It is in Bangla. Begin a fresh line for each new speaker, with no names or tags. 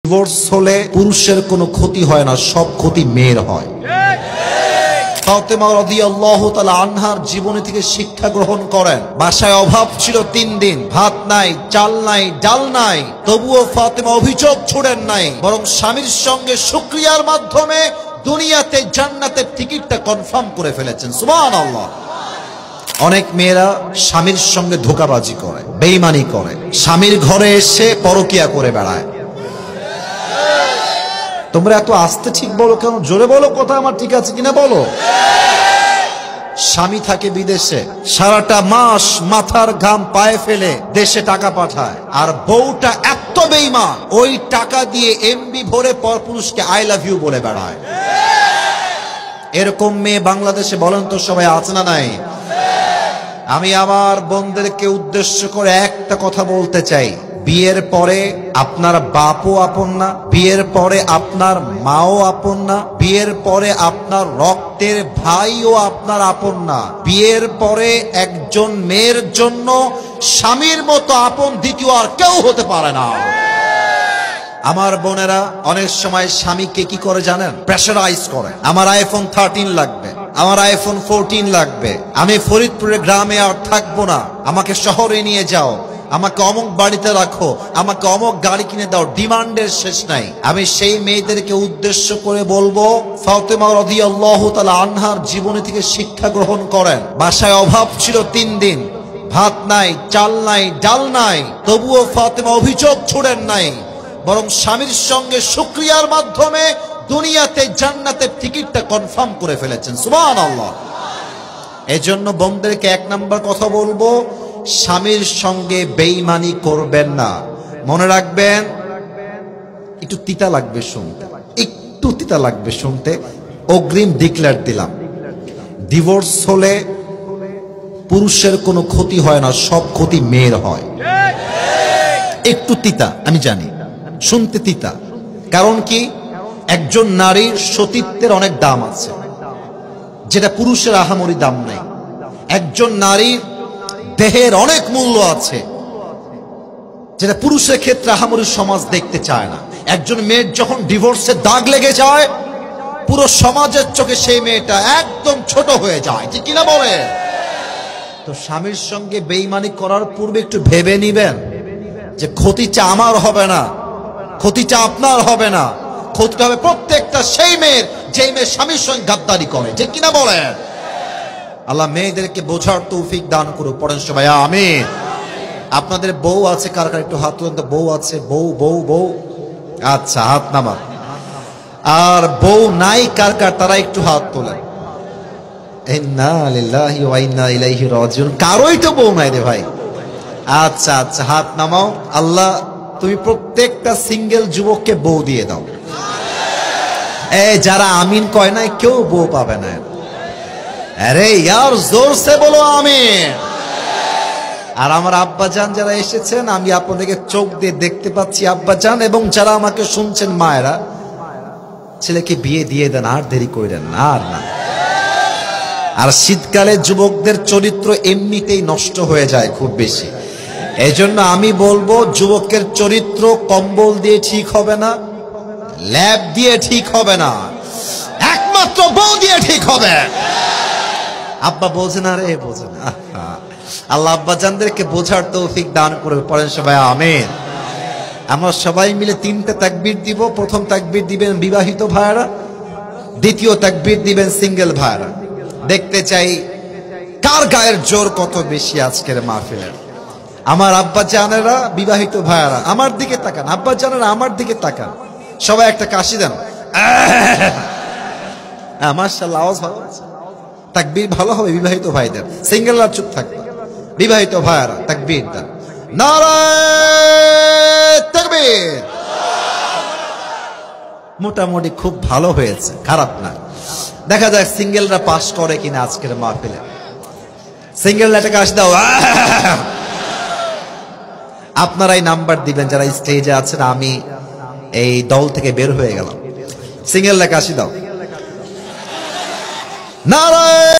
ডিভোর্স হলে পুরুষের কোনো ক্ষতি হয় না, সব ক্ষতি মেয়ের হয়। ফাতেমা রাদিয়াল্লাহু তাআলা আনহার জীবনী থেকে শিক্ষা গ্রহণ করেন। বাসায় অভাব ছিল 3 দিন, ভাত নাই, চাল নাই, ডাল নাই, তবুও ফাতেমা অভিযোগ ছুড়েন নাই, বরং স্বামীর সঙ্গে শুকরিয়ার মাধ্যমে দুনিয়াতে জান্নাতের টিকিটটা কনফার্ম করে ফেলেছেন। সুবহানাল্লাহ। অনেক মেয়েরা স্বামীর সঙ্গে ধোঁকাবাজি করে, বেঈমানি করে, স্বামীর ঘরে এসে পরকিয়া করে বেড়ায়। তোমরা এত আস্তে ঠিক বলো কেন? জোরে বলো, কথা আমার ঠিক আছে কিনা বলো। স্বামী থাকে বিদেশে, সারাটা মাস মাথার ঘাম পায়ে ফেলে দেশে টাকা পাঠায়, আর বউটা এত বেঈমান ওই টাকা দিয়ে এমবি ভরে পরপুরুষকে আই লাভ ইউ বলে বেড়ায়। এরকম মেয়ে বাংলাদেশে বলেন তো সবাই আছে না নাই? আমি আমার বোনদেরকে উদ্দেশ্য করে একটা কথা বলতে চাই, বিয়ের পরে আপনার বাপও আপন না, বিয়ের পরে আপনার মাও আপন না, বিয়ের পরে আপনার রক্তের ভাইও আপনার আপন না। বিয়ের পরে একজন মেয়ের জন্য স্বামীর মতো আপন দ্বিতীয় আর কেউ হতে পারে না। আমার বোনেরা অনেক সময় স্বামীকে কি করে জানেন? প্রেশারাইজ করে। আমার আইফোন 13 লাগবে, আমার আইফোন 14 লাগবে, আমি ফরিদপুরের গ্রামে আর থাকবো না, আমাকে শহরে নিয়ে যাও, আমাকে অমুক বাড়িতে রাখো, আমাকে অমুক গাড়ি কিনে দাও। ডিমান্ডের শেষ নাই। আমি সেই মেয়েদেরকে উদ্দেশ্য করে বলবো, ফাতেমা রাদিয়াল্লাহু তাআলা আনহার জীবনী থেকে শিক্ষা গ্রহণ করেন। বাসায় অভাব ছিল 3 দিন, ভাত নাই, চাল নাই, ডাল নাই, তবুও ফাতেমা অভিযোগ ছুড়েন নাই, বরং স্বামীর সঙ্গে শুকরিয়ার মাধ্যমে দুনিয়াতে জান্নাতের টিকিটটা কনফার্ম করে ফেলেছেন। সুবহানাল্লাহ। এজন্য বোনদেরকে 1 নাম্বার কথা বলবো, স্বামীর সঙ্গে বেঈমানি করবেন না। মনে রাখবেন, একটু তিতা লাগবে শুনতে, একটু তিতা লাগবে শুনতে, অগ্রিম ডিক্লেয়ার দিলাম, ডিভোর্স হলে পুরুষের কোনো ক্ষতি হয় না, সব ক্ষতি মেয়ের হয়। একটু তিতা আমি জানি, শুনতে তিতা। কারণ কি? একজন নারীর সতীত্বের অনেক দাম আছে, যেটা পুরুষের আহামরি দাম নাই। একজন নারীর দেহের অনেক মূল্য আছে, যেটা পুরুষের ক্ষেত্রে আহামরি সমাজ দেখতে চায় না। একজন মেয়ের যখন ডিভোর্সের দাগ লেগে যায়, পুরো সমাজের চোখে সেই মেয়েটা একদম ছোট হয়ে যায়, ঠিক কিনা বলে? তো স্বামীর সঙ্গে বেঈমানি করার পূর্বে একটু ভেবে নিবেন যে ক্ষতিটা আমার হবে না, ক্ষতিটা আপনার হবে না, ক্ষতিটা হবে প্রত্যেকটা সেই মেয়ের যে মেয়ে স্বামীর সঙ্গে গাদ্দারি করে, ঠিক কিনা বলেন? আল্লাহ মেয়েদেরকে বোঝার তৌফিক দান করুক। পড়েন সবাই আমিন। আপনাদের বউ আছে কার কার? একটু হাত তুলেন তো। বউ আছে? বউ বউ বউ আচ্ছা, হাত নামান। আর বউ নাই কার কার? তারা একটু হাত তোলেন। ইন্না লিল্লাহি ওয়া ইন্না ইলাইহি রাজিউন। কারোই তো বউ নাই রে ভাই। আচ্ছা আচ্ছা, হাত নামাও। আল্লাহ তুমি প্রত্যেকটা সিঙ্গেল যুবককে বউ দিয়ে দাও। এই যারা আমিন কয় না, কেউ বউ পাবে না। আরে ইয়ার জোর সে বলো আমিন। আর আমার আব্বাজান যারা এসেছেন, আমি আপনাদেরকে চোখ দিয়ে দেখতে পাচ্ছি আব্বাজান, এবং যারা আমাকে শুনছেন মায়েরা, ছেলেকে বিয়ে দিয়ে দেন, আর দেরি করেন না, আর না। আর শীতকালে যুবকদের চরিত্র এমনিতেই নষ্ট হয়ে যায় খুব বেশি। এজন্য আমি বলবো, যুবকের চরিত্র কম্বল দিয়ে ঠিক হবে না, ল্যাব দিয়ে ঠিক হবে না, একমাত্র বউ দিয়ে ঠিক হবে। আব্বা বোঝে না রে, বোঝে না। আল্লাহ আব্বাজানদেরকে বোঝার তৌফিক দান করবে। পড়েন সবাই আমিন। আমরা সবাই মিলে 3টে তাকবীর দিব। প্রথম তাকবীর দিবেন বিবাহিত ভাইরা, দ্বিতীয় তাকবীর দিবেন সিঙ্গেল ভাইরা। দেখতে চাই কার গায়ের জোর কত বেশি আজকের মাহফিলের। আমার আব্বাজানেরা, বিবাহিত ভাইরা আমার দিকে তাকান, আব্বাজানেরা আমার দিকে তাকান। সবাই একটা কাশি দেন। মাশাআল্লাহ, আওয়াজ ভালো আছে। তাকবীর ভালো হবে বিবাহিত ভাইদের। সিঙ্গেলরা চুপ থাকবে। বিবাহিত ভাইরা তাকবীর দেন। নারায়ে তাকবীর। মোটামুটি খুব ভালো হয়েছে, খারাপ না। দেখা যাক সিঙ্গেলরা পাস করে কিনা আজকের মাহফিলে। সিঙ্গেলরা একটা কাশি দাও। আপনারাই নাম্বার দিবেন যারা স্টেজে আছেন। আমি এই দল থেকে বের হয়ে গেলাম। সিঙ্গেলরা কাশি দাও। নারায়ে